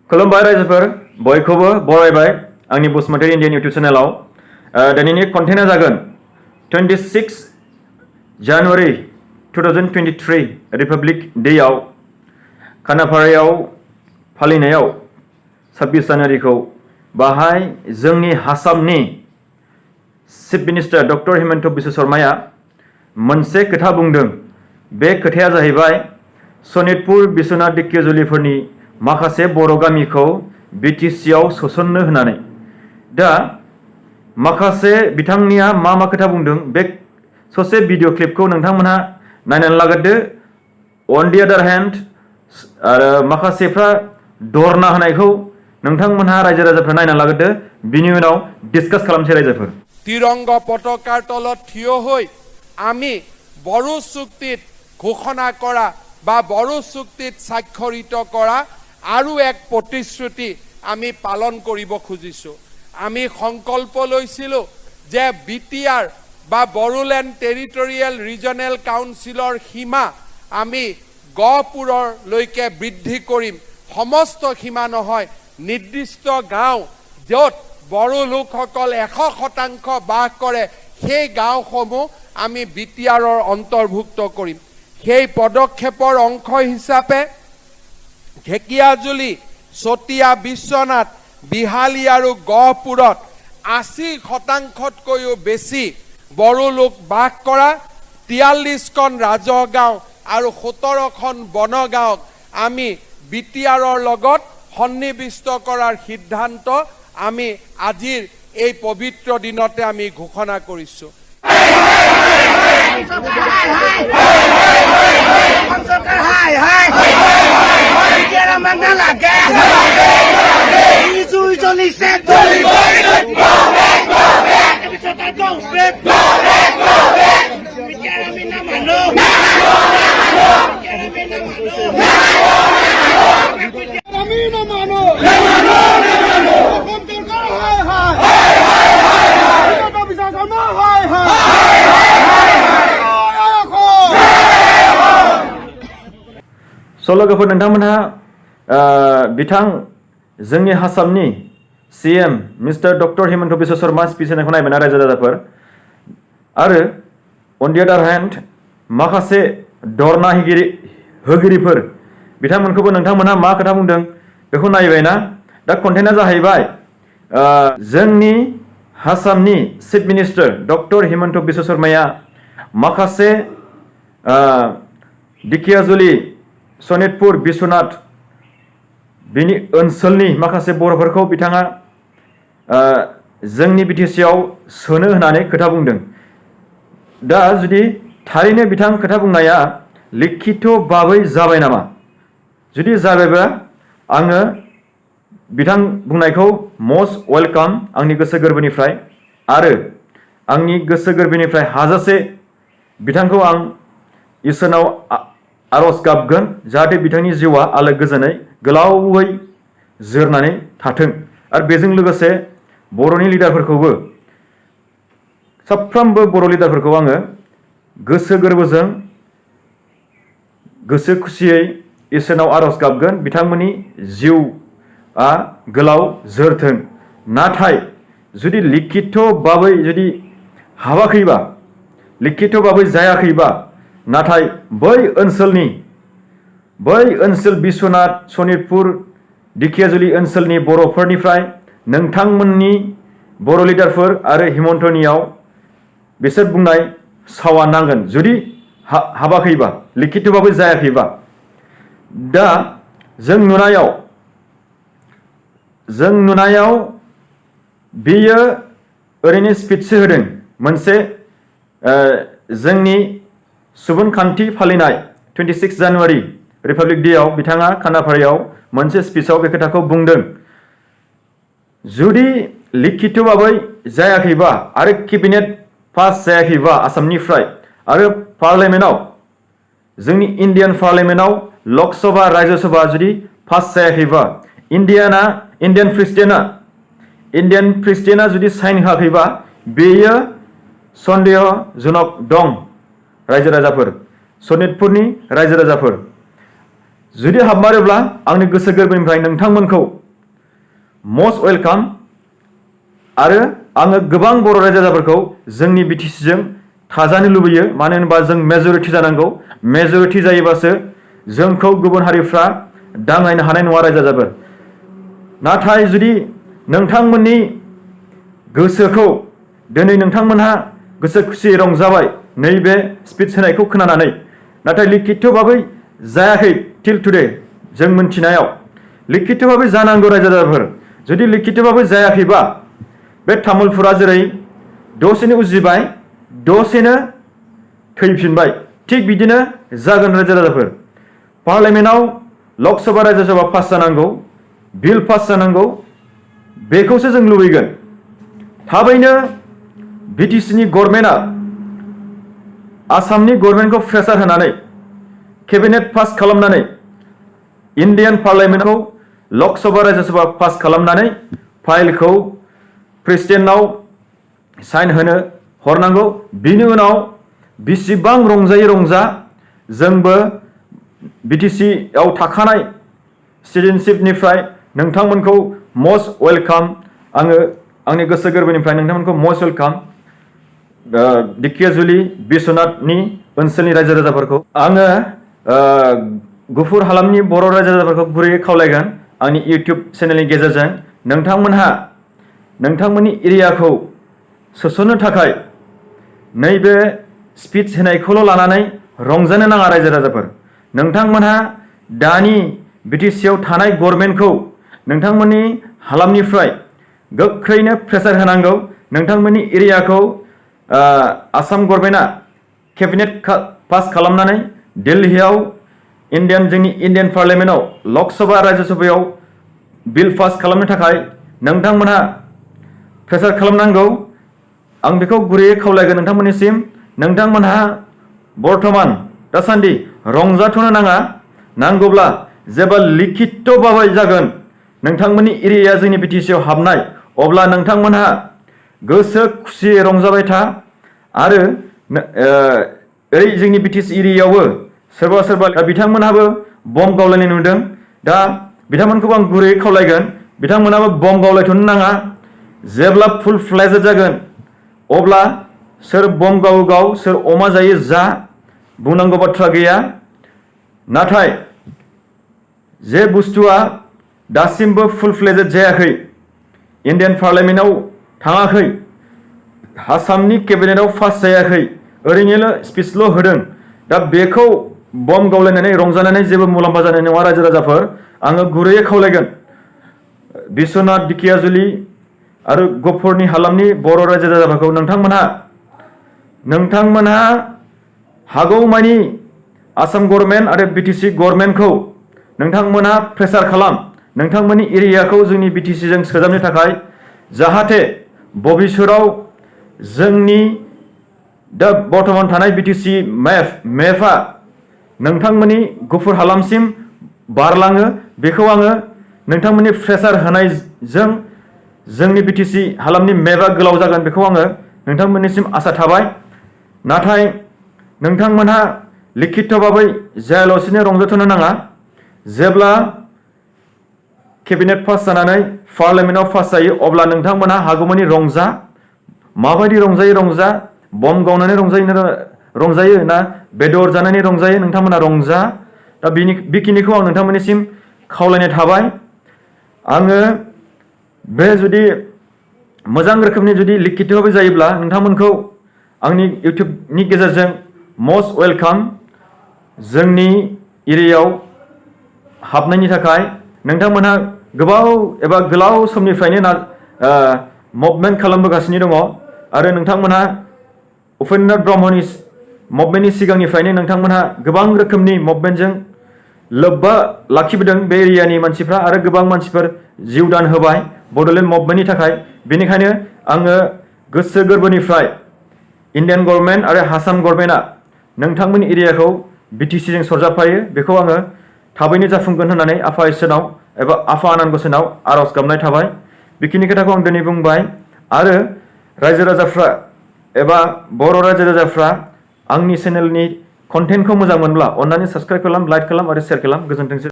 खुलुमबाय रायजोफोर बयखौबो बरायबाय आंनि बसुमतारी इन्डियान इउटुब चेनेलाव दिनैनि कन्टेन्टआ जागोन 26 जानुवारि 2023 रिपाब्लिक डेआव खानापारायाव फालिनायाव 26 जानुवारिखौ बाहाय जोंनि आसामनि chief minister doctor Himanta Biswa शर्माया मोनसे खोथा बुंदों। बे खोथाया जाहैबाय सनितपुर बिश्वनाथ दिकियाजुलिफोरनि माखासे बर' गामिखौ बिटिसिआव सोसननो होननानै। दा माखासे बिथांनिया मा खोथा बुंदों बे ससे भिडिअ क्लिपखौ नोंथांमोनहा नायनानै लाग्रोदो। अन दि आदार हेन्ड आरो माखासेफ्रा दरना होनायखौ नोंथांमोनहा रायजो राजाफ्रा नायनानै लाग्रोदो। बिनि उनाव डिसकास खालामसै रायजोफोर। तिरंग पताकार तলত থিয় হৈ আমি বড়ো চুক্তিত ঘোষণা কৰা বা বড়ো চুক্তিত স্বাক্ষৰিত কৰা আৰু এক প্ৰতিশ্ৰুতি আমি পালন কৰিব খুজিছো। আমি সংকল্প লৈছিলো যে বিটিআৰ বা বড়োলেণ্ড টেৰিটৰিয়েল ৰিজনেল কাউন্সিলৰ সীমা আমি গহপুৰলৈকে বৃদ্ধি কৰিম। সমস্ত সীমা নহয়, নিৰ্দিষ্ট গাঁও য'ত বড়ো লোকসকল 100% বাস কৰে সেই গাঁওসমূহ আমি বিটিআৰৰ অন্তৰ্ভুক্ত কৰিম। সেই পদক্ষেপৰ অংশ হিচাপে ঢেকিয়াজুলি, চতিয়া, বিশ্বনাথ, বিহালী আৰু গহপুৰত 80%তকৈও বেছি বড়ো লোক বাস কৰা 43খন ৰাজহ গাঁও আৰু 17খন বনগাঁৱক আমি বিটিআৰৰ লগত সন্নিৱিষ্ট কৰাৰ সিদ্ধান্ত আমি আজিৰ এই পবিত্ৰ দিনতে আমি ঘোষণা কৰিছো। लोगोफोर नोंथांमोनहा बिथां जोंनि आसामनि CM mister doctor Himanta Biswa Sharma speech होनायखौ नायबायना रायजो राजाफोर आरो अन दि आदार हेन्ड माखासे दरना होगिरिफोर बिथांमोनखौबो नोंथांमोनहा मा खोथा बुंदों बेखौ नायबायना। दा कन्टेन्टआ जाहैबाय जोंनि आसामनि chief minister doctor Himanta Biswa शर्माया माखासे दिकियाजुलि, सनितपुर, बिश्वनाथ बिनि ओनसोलनि माखासे बर'फोरखौ बिथाङा जोंनि बिटिसिआव सोनो होननानै खोथा बुंदों। दा जुदि थारैनो बिथां खोथा बुंनाया लिखित भाबै जाबाय नामा? जुदि जाबायबा आङो बिथां बुंनायखौ मस्ट वेलकाम आंनि गोसो गोरबोनिफ्राय आरो आंनि गोसो गोरबोनिफ्राय हाजासे बिथांखौ आं इसोरनाव आरज गाबगोन जाहाथे बिथांनि जिउआ आलो गोजोनै गोलावै जोरनानै थाथों। आरो बेजों लोगोसे बर'नि लिडारफोरखौबो साफ्रोमबो बर' लिडारफोरखौ आङो गोसो गोरबोजों गोसो खुसियै इसोरनाव आरज गाबगोन बिथांमोननि जिउआ गोलाव जोरथों। नाथाय जुदि लिखित भाबै जुदि हाबाखैबा, लिखित भाबै जायाखैबा, नाथाय बै ओनसोल बिश्वनाथ, सनितपुर, दिकियाजुलि ओनसोलनि बर'फोरनिफ्राय नोंथांमोननि बर' लिडारफोर आरो हिमन्तनियाव बिसोर बुंनाय सावा नांगोन जुदि हाबाखैबा, लिखित भाबै जायाखैबा। दा जों नुनायाव बेयो ओरैनो स्पिचसो होदों। मोनसे जोंनि सुबुंखान्थि फालिनाय 26 जानुवारि रिपाब्लिक डेआव बिथाङा खानापारायाव मोनसे स्पिचआव बे खोथाखौ बुंदों। जुदि लिखित भाबै जायाखैबा आरो केबिनेट पास जायाखैबा आसामनिफ्राय आरो पार्लियामेन्टआव जोंनि इन्डियान पार्लियामेन्टआव लकसभा राज्यसभा जुदि पास जायाखैबा इन्डियान प्रेसिडेन्टआ जुदि साइन होआखैबा बेयो सन्देहजनक दं। रायजो राजाफोर, सनितपुरनि रायजो राजाफोर जुदि हाबमारोब्ला आंनि गोसो गोरबोनिफ्राय नोंथांमोनखौ मस्ट वेलकाम आरो आङो गोबां बर' रायजो राजाफोरखौ जोंनि बिटिसिजों थाजानो लुबैयो मानो होनोबा जों मेजरिटि जानांगौ मेजरिटि जायोबासो जोंखौ गुबुन हारिफ्रा दाङायनो हानाय नङा रायजो राजाफोर नाथाय जुदि नोंथांमोननि गोसोखौ दिनै नोंथांमोनहा गोसो खुसियै रंजाबाय नैबे स्पिच होनायखौ खोनानानै नाथाय लिखितभाबै जायाखै टिल टुडे जों मिन्थिनायाव लिखितभाबै जानांगौ रायजो राजाफोर जुदि लिखितभाबै जायाखैबा बे तामुलपुरा जेरै दसेनो उजिबाय दसेनो थैफिनबाय थिग बिदिनो जागोन रायजो राजाफोर पार्लियामेन्टआव लकसभा रायजोसभा पास जानांगौ बिल पास जानांगौ बेखौसो जों लुबैगोन थाबैनो बिटिसिनि गभर्नमेन्टआ आसामनि गभर्नमेन्टखौ प्रेसार होनानै केबिनेट पास खालामनानै इन्डियान पार्लियामेन्टखौ लकसभा रायजोसभा पास खालामनानै फाइलखौ प्रेसिडेन्टनाव साइन होनो हरनांगौ बिनि उनाव बेसेबां रंजायै रंजा जोंबो बिटिसि आव थाखानाय सिटिजेनशिपनिफ्राय नोंथांमोनखौ मस्ट वेलकाम आङो आंनि गोसो गोरबोनिफ्राय नोंथांमोनखौ मस्ट वेलकाम दिकियाजुलि बिश्वनाथनि ओनसोलनि रायजो राजाफोरखौ आङो गुफुर हालामनि बर' रायजो राजाफोरखौ गुरैयै खावलायगोन आंनि इउटिउब चेनेलनि गेजेरजों नोंथांमोनहा नोंथांमोननि एरियाखौ सोसननो थाखाय नैबे स्पिच होनायखौल' लानानै रंजानो नाङा रायजो राजाफोर नोंथांमोनहा दानि बिटिसिआव थानाय गभर्नमेन्टखौ नोंथांमोननि हालामनिफ्राय गोख्रैनो प्रेसार होनांगौ नोंथांमोननि एरियाखौ आसाम गभर्नमेन्टआ केबिनेट पास खालामनानै दिल्लीआव जोंनि इन्डियान पार्लियामेन्टआव लकसभा रायजोसभायाव बिल पास खालामनो थाखाय नोंथांमोनहा प्रेसार खालामनांगौ आं बेखौ गुरैयै खावलायगोन नोंथांमोननिसिम नोंथांमोनहा बर्थमान दासान्दि रंजाथ'नो नाङा नांगौब्ला जेब्ला लिखितभाबै जागोन नोंथांमोननि एरियाया जोंनि बिटिसिआव हाबनाय अब्ला नोंथांमोनहा गोसो खुसियै रंजाबाय था आरो ओरै जोंनि बिटिसि एरियायावबो सोरबा सोरबा बिथांमोनहाबो बम गावलायनाय नुदों दा बिथांमोनखौबो आं गुरैयै खावलायगोन बिथांमोनहाबो बम गावलायथ'नो नाङा जेब्ला फुल फ्लेजेड जागोन अब्ला सोर बम गावो गाव सोर अमा जायो जा बुंनांगौ बाथ्रा गैया नाथाय जे बुस्थुआ दासिमबो फुल फ्लेजेड जायाखै इन्डियान पार्लियामेन्टआव थाङाखै आसामनि केबिनेटआव पास जायाखै ओरैनो स्पिचल' होदों दा बेखौ बम गावलायनानै रंजानानै जेबो मुलाम्फा जानाय नङा रायजो राजाफोर आङो गुरैयै खावलायगोन बिश्वनाथ दिकियाजुलि आरो गफुरनि हालामनि बर' रायजो राजाफोरखौ नोंथांमोनहा हागौमानि आसाम गभर्नमेन्ट आरो बिटिसि गभर्नमेन्टखौ नोंथांमोनहा प्रेसार खालाम नोंथांमोननि एरियाखौ जोंनि बिटिसिजों सोजाबनो थाखाय जाहाथे भबिष्यताव जोंनि दा बर्थमान थानाय बिटिसि मेपआ नोंथांमोननि गुफुर हालामसिम बारलाङो बेखौ आङो नोंथांमोननि प्रेसार होनायजों जोंनि बिटिसि हालामनि मेपआ गोलाव जागोन बेखौ आङो नोंथांमोननिसिम आसा थाबाय नाथाय नोंथांमोनहा लिखितभाबै जायालासिनो रंजाथ'नो नाङा जेब्ला केबिनेट पास जानानै पार्लियामेन्टआव पास जायो अब्ला नोंथांमोनहा हागौमानि रंजा माबायदि रंजा बम गावनानै रंजायो ना बेदर जानानै रंजायो नोंथांमोनहा रंजा दा बेखिनिखौ आं नोंथांमोननिसिम खावलायनाय थाबाय आङो बे जुदि मोजां रोखोमनि जुदि लिखितभाबै जायोब्ला नोंथांमोनखौ आंनि इउटिउबनि गेजेरजों मस्ट वेलकाम जोंनि एरियायाव हाबनायनि थाखाय नोंथांमोनहा गोबाव एबा गोलाव समनिफ्रायनो मुभमेन्ट खालामबोगासिनो दङ आरो नोंथांमोनहा उपेन्द्रनाथ ब्रह्मनि मुभमेन्टनि सिगांनिफ्रायनो नोंथांमोनहा गोबां रोखोमनि मुभमेन्टजों लोब्बा लाखिबोदों बे एरियानि मानसिफ्रा आरो गोबां मानसिफोर जिउ दान होबाय बड'लेण्ड मुभमेन्टनि थाखाय बेनिखायनो आङो गोसो गोरबोनिफ्राय इन्डियान गभर्नमेन्ट आरो आसाम गभर्नमेन्टआ नोंथांमोननि एरियाखौ बिटिसिजों सरजाबफायो बेखौ आङो थाबैनो जाफुंगोन होननानै आफा इसोरनाव एबा आफा आनान गसाइनाव आर'ज गाबनाय थाबाय बेखिनि खोथाखौ आं दिनै बुंबाय आरो रायजो राजाफ्रा एबा बर' रायजो राजाफ्रा आंनि चेनेलनि कन्टेन्टखौ मोजां मोनब्ला अन्नानै साबस्क्राइब खालाम लाइक खालाम आरो शेयार खालाम गोजोन्थोंसै